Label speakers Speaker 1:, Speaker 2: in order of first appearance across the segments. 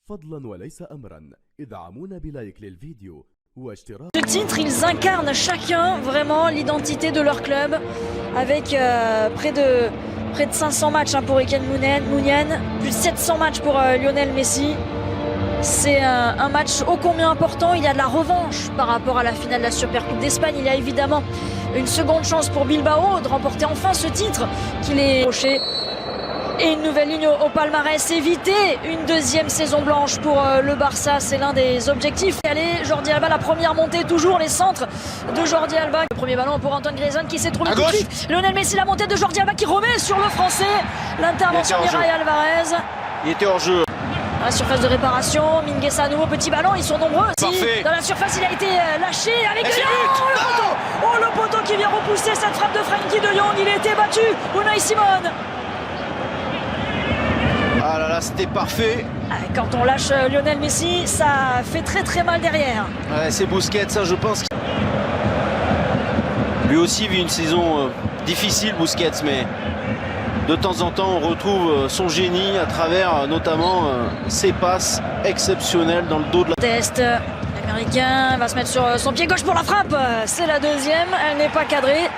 Speaker 1: فضلا وليس أمرا ادعمونا بلايك للفيديو واشتراك.
Speaker 2: Ce titre, ils incarnent chacun vraiment l'identité de leur club avec près de 500 matchs pour Eken Mounian, plus de 700 matchs pour Lionel Messi. C'est un match ô combien important. Il y a de la revanche par rapport à la finale de la Supercoupe d'Espagne. Il y a évidemment une seconde chance pour Bilbao de remporter enfin ce titre qu'il est approché. Et une nouvelle ligne au palmarès, éviter une deuxième saison blanche pour le Barça, c'est l'un des objectifs. Allez, Jordi Alba, la première montée, toujours les centres de Jordi Alba. Le premier ballon pour Antoine Griezmann qui s'est trouvé tout de suite. Lionel Messi, la montée de Jordi Alba qui remet sur le français. L'intervention d'Irai Alvarez.
Speaker 3: Il était hors jeu.
Speaker 2: Dans la surface de réparation, Mingueza à nouveau, petit ballon, ils sont nombreux.
Speaker 3: Parfait.
Speaker 2: Dans la surface, il a été lâché avec le poteau. Oh, le poteau qui vient repousser cette frappe de Frenkie de Jong. Il a été battu, Unai Simon.
Speaker 3: Ah là là, c'était parfait.
Speaker 2: Quand on lâche Lionel Messi, ça fait très très mal derrière.
Speaker 3: Ouais, c'est Busquets, ça je pense. Lui aussi vit une saison difficile, Busquets, mais de temps en temps on retrouve son génie à travers notamment ses passes exceptionnelles dans le dos de la...
Speaker 2: Test, l'américain va se mettre sur son pied gauche pour la frappe. C'est la deuxième, elle n'est pas cadrée.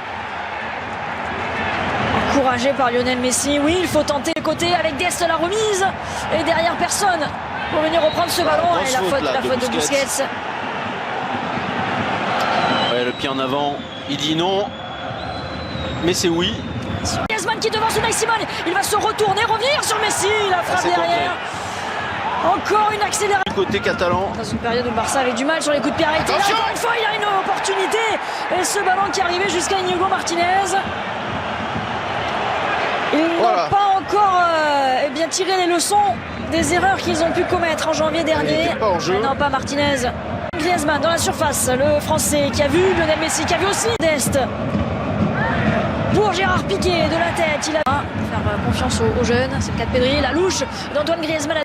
Speaker 2: Encouragé par Lionel Messi, oui, il faut tenter le côté avec Dest la remise. Et derrière personne pour venir reprendre ce ballon. Et la faute de Busquets.
Speaker 3: Ouais, le pied en avant, il dit non. Mais c'est oui.
Speaker 2: Griezmann qui devance Unai Simon. Il va se retourner, revenir sur Messi. La frappe derrière. Encore une accélération.
Speaker 3: Du côté catalan.
Speaker 2: Dans une période où le Barça avait du mal sur les coups de pied arrêtés. Là, encore une fois, il a une opportunité. Et ce ballon qui arrivait jusqu'à Inigo Martinez. Ils n'ont pas encore tiré les leçons des erreurs qu'ils ont pu commettre en janvier dernier. Non, pas Martinez. Griezmann dans la surface, le français qui a vu Lionel Messi, qui a vu aussi Dest. Pour Gérard Piqué de la tête, il a faire confiance aux jeunes. C'est le cas de Pedri, la louche d'Antoine Griezmann.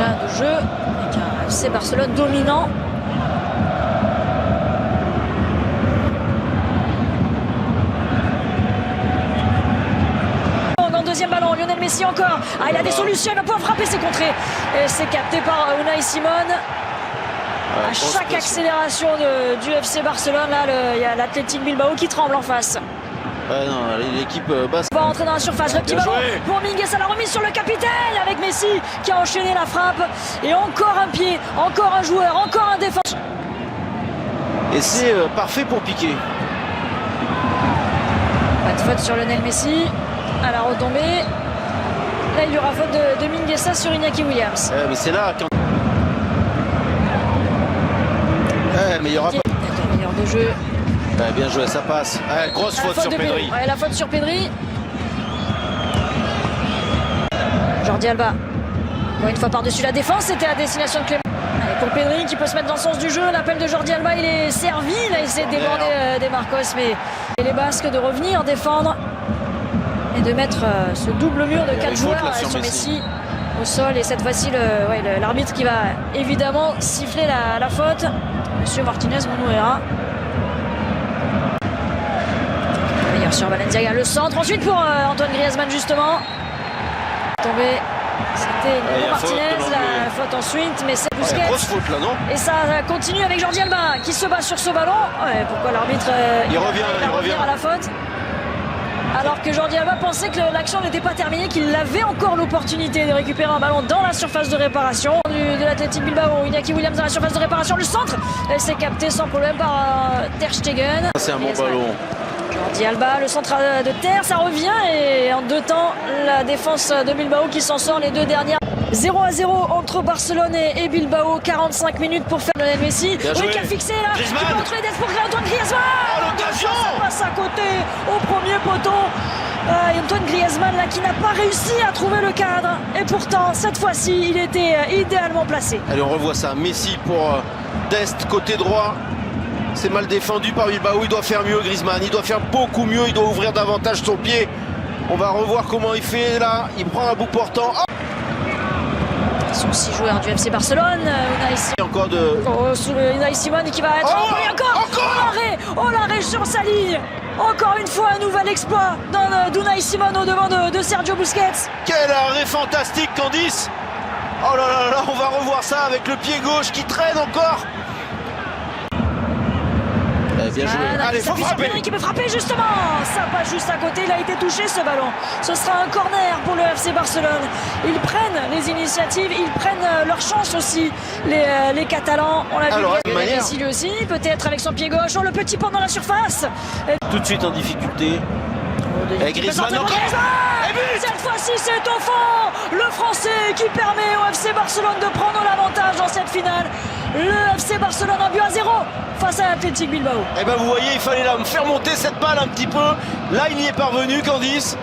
Speaker 2: De jeu avec un FC Barcelone dominant. Dans le deuxième ballon, Lionel Messi encore. Il a des solutions, il va pouvoir frapper, c'est contré. Et c'est capté par Unai Simon. À chaque accélération du FC Barcelone, là, il y a l'Athletic Bilbao qui tremble en face.
Speaker 3: Non, l'équipe basque.
Speaker 2: Va rentrer dans la surface, le petit ballon pour Mingueza, la remise sur le capitaine avec Messi qui a enchaîné la frappe. Et encore un pied, encore un joueur, encore un défenseur.
Speaker 3: Et c'est parfait pour Piqué.
Speaker 2: Pas de faute sur Lionel Messi. À la retombée. Là, il y aura faute de Mingueza sur Iñaki Williams.
Speaker 3: Mais c'est là quand... mais il y aura pas...
Speaker 2: Meilleur de jeu.
Speaker 3: Bien joué, ça passe. Grosse faute sur Pedri.
Speaker 2: La faute sur Pedri. Jordi Alba. Encore une fois par-dessus la défense, c'était à destination de Clément. Allez, pour Pedri qui peut se mettre dans le sens du jeu. L'appel de Jordi Alba, il est servi. Il a essayé de déborder des Marcos, mais les Basques de revenir défendre et de mettre ce double mur de 4 joueurs sur Messi au sol. Et cette fois-ci, l'arbitre qui va évidemment siffler la faute. Monsieur Martinez Monouera. Sur Balenciaga, le centre ensuite pour Antoine Griezmann justement. Tombé, c'était Inigo Martinez, la faute ensuite, mais c'est Busquets.
Speaker 3: Grosse faute là, non?
Speaker 2: Et ça continue avec Jordi Alba qui se bat sur ce ballon. Pourquoi l'arbitre
Speaker 3: il revient
Speaker 2: à la faute? Alors que Jordi Alba pensait que l'action n'était pas terminée, qu'il avait encore l'opportunité de récupérer un ballon dans la surface de réparation de l'Athletic Bilbao. Iñaki Williams dans la surface de réparation, le centre, c'est capté sans problème par Ter Stegen.
Speaker 3: C'est un bon ballon.
Speaker 2: Jordi Alba, le centre de terre, ça revient et en deux temps, la défense de Bilbao qui s'en sort les deux dernières. 0-0 entre Barcelone et Bilbao, 45 minutes pour faire Lionel Messi. Oui, qui a fixé là, qui peut entrer pour Antoine Griezmann. Ça passe à côté au premier poteau. Antoine Griezmann là qui n'a pas réussi à trouver le cadre. Et pourtant, cette fois-ci, il était idéalement placé.
Speaker 3: Allez, on revoit ça. Messi pour Dest, côté droit. C'est mal défendu par Bilbao, il doit faire mieux Griezmann, il doit faire beaucoup mieux, il doit ouvrir davantage son pied. On va revoir comment il fait là, il prend un bout portant. Oh,
Speaker 2: Ce sont 6 joueurs du FC Barcelone.
Speaker 3: Et encore de...
Speaker 2: Unai Simon qui va être encore l'arrêt sur sa ligne. Encore une fois, un nouvel exploit d'Unai Simon au devant de Sergio Busquets.
Speaker 3: Quel arrêt fantastique, Candice! Oh là là là, on va revoir ça avec le pied gauche qui traîne encore. Bien joué.
Speaker 2: Allez, faut frapper. Pedri qui peut frapper justement. Ça passe juste à côté, il a été touché ce ballon. Ce sera un corner pour le FC Barcelone. Ils prennent les initiatives, ils prennent leur chance aussi, les Catalans. On l'a vu, Messi lui aussi, peut-être avec son pied gauche. Oh, le petit pont dans la surface.
Speaker 3: Tout de suite en difficulté. Et Griezmann encore.
Speaker 2: Cette fois-ci, c'est au fond. Le Français qui permet au FC Barcelone de prendre l'avantage dans cette finale. Le FC Barcelone a but à 0 face à Athletic Bilbao.
Speaker 3: Et ben vous voyez, il fallait faire monter cette balle un petit peu. Là, il y est parvenu, Candice.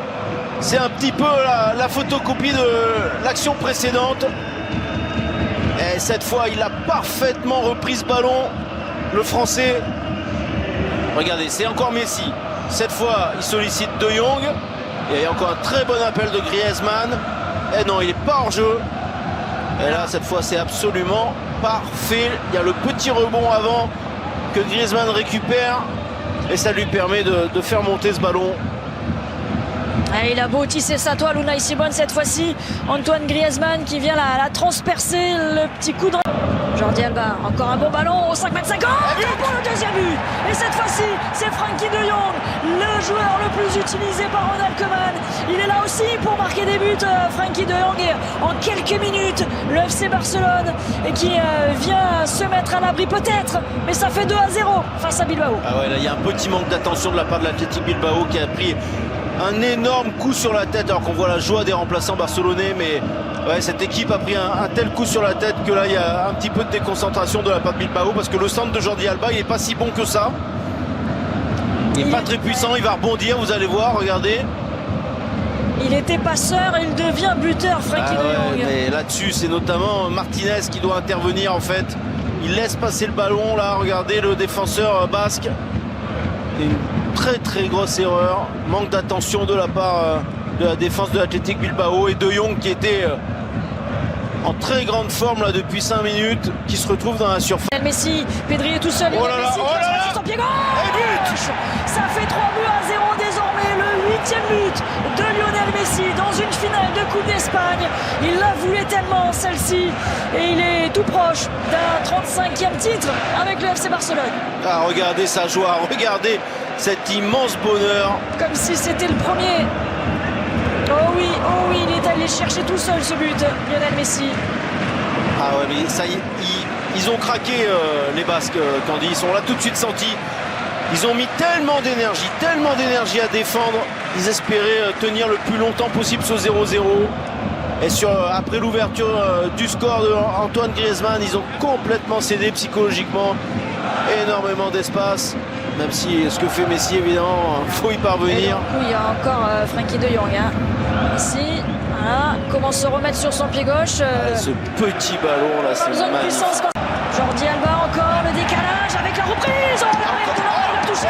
Speaker 3: C'est un petit peu la photocopie de l'action précédente. Et cette fois, il a parfaitement repris ce ballon. Le Français. Regardez, c'est encore Messi. Cette fois, il sollicite De Jong. Et il y a encore un très bon appel de Griezmann. Et non, il n'est pas hors jeu. Et là, cette fois, c'est absolument parfait. Il y a le petit rebond avant que Griezmann récupère. Et ça lui permet de faire monter ce ballon.
Speaker 2: Et il a beau tisser sa toile, Unai Simon cette fois-ci. Antoine Griezmann qui vient la transpercer. Le petit coup de... Jordi Alba, encore un bon ballon au 5,50 m pour le deuxième but. Et cette fois-ci, c'est Frenkie de Jong, le joueur le plus utilisé par Ronald Koeman. Il est là aussi pour marquer des buts, Frenkie de Jong. Et en quelques minutes, le FC Barcelone qui vient se mettre à l'abri peut-être, mais ça fait 2-0 face à Bilbao.
Speaker 3: Ah ouais, là il y a un petit manque d'attention de la part de l'Athletic Bilbao qui a pris un énorme coup sur la tête, alors qu'on voit la joie des remplaçants barcelonais, mais ouais, cette équipe a pris un tel coup sur la tête que là il y a un petit peu de déconcentration de la part de Bilbao, parce que le centre de Jordi Alba il n'est pas si bon que ça. Il n'est pas très puissant, il va rebondir, vous allez voir, regardez.
Speaker 2: Il était passeur, il devient buteur, Frenkie de Jong.
Speaker 3: Mais là-dessus, c'est notamment Martinez qui doit intervenir en fait. Il laisse passer le ballon, là, regardez le défenseur basque. Une très très grosse erreur, manque d'attention de la part de la défense de l'Athletic Bilbao, et De Jong qui était en très grande forme là depuis 5 minutes, qui se retrouve dans la surface.
Speaker 2: Messi, Pedri est tout seul,
Speaker 3: oh là là,
Speaker 2: Messi, son pied gauche. Ça fait 3 buts à 0 désormais, le 8e but de Lionel Messi dans une finale de Coupe d'Espagne. Il la voulait tellement celle-ci, et il est tout proche d'un 35e titre avec le FC Barcelone.
Speaker 3: Ah, regardez sa joie, regardez cet immense bonheur.
Speaker 2: Comme si c'était le premier. Oh oui, il est allé chercher tout seul ce but, Lionel Messi.
Speaker 3: Ah ouais, mais ça y est, ils ont craqué les Basques, Candice, on l'a tout de suite senti. Ils ont mis tellement d'énergie à défendre. Ils espéraient tenir le plus longtemps possible ce 0-0. Et après l'ouverture du score de Antoine Griezmann, ils ont complètement cédé psychologiquement. Énormément d'espace. Même si ce que fait Messi, évidemment, il faut y parvenir.
Speaker 2: Il y a encore Frenkie de Jong. Messi, voilà, comment se remettre sur son pied gauche.
Speaker 3: Ce petit ballon là, c'est magnifique.
Speaker 2: Jordi Alba encore, le décalage avec la reprise. Il a touché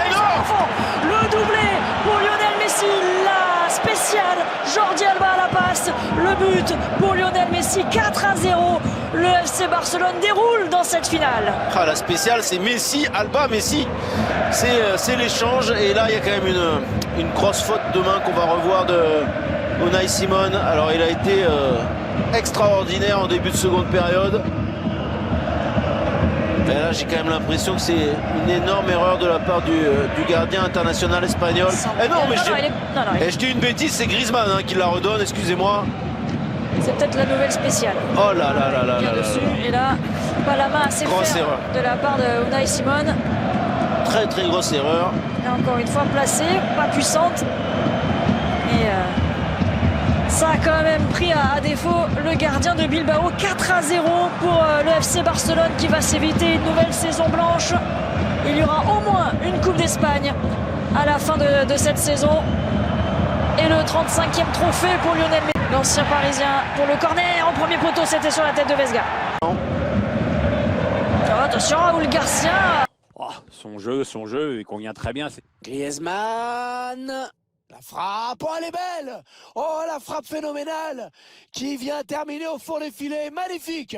Speaker 2: le doublé pour Lionel Messi. La spéciale, Jordi Alba à la passe. Le but pour Lionel Messi, 4-0. Le FC Barcelone déroule dans cette finale.
Speaker 3: Ah, la spéciale, c'est Messi, Alba, Messi. C'est l'échange. Et là, il y a quand même une grosse faute de main qu'on va revoir de Unai Simon. Alors, il a été extraordinaire en début de seconde période. Et là, j'ai quand même l'impression que c'est une énorme erreur de la part du gardien international espagnol. Eh non, mais je dis une bêtise, c'est Griezmann qui la redonne, excusez-moi.
Speaker 2: C'est peut-être la nouvelle spéciale.
Speaker 3: Oh là là là là là.
Speaker 2: Et là, pas la main assez ferme de la part de Unai Simon.
Speaker 3: Très très grosse erreur.
Speaker 2: Et encore une fois placée, pas puissante. Et ça a quand même pris à défaut le gardien de Bilbao. 4-0 pour le FC Barcelone qui va s'éviter une nouvelle saison blanche. Il y aura au moins une Coupe d'Espagne à la fin de cette saison. Et le 35e trophée pour Lionel Messi. L'ancien parisien pour le corner en premier poteau, c'était sur la tête de Vesga. Oh, attention, Raúl Garcia.
Speaker 4: Oh, son jeu, il convient très bien.
Speaker 5: Griezmann.
Speaker 4: La frappe, oh, elle est belle! Oh, la frappe phénoménale qui vient terminer au fond des filets, magnifique!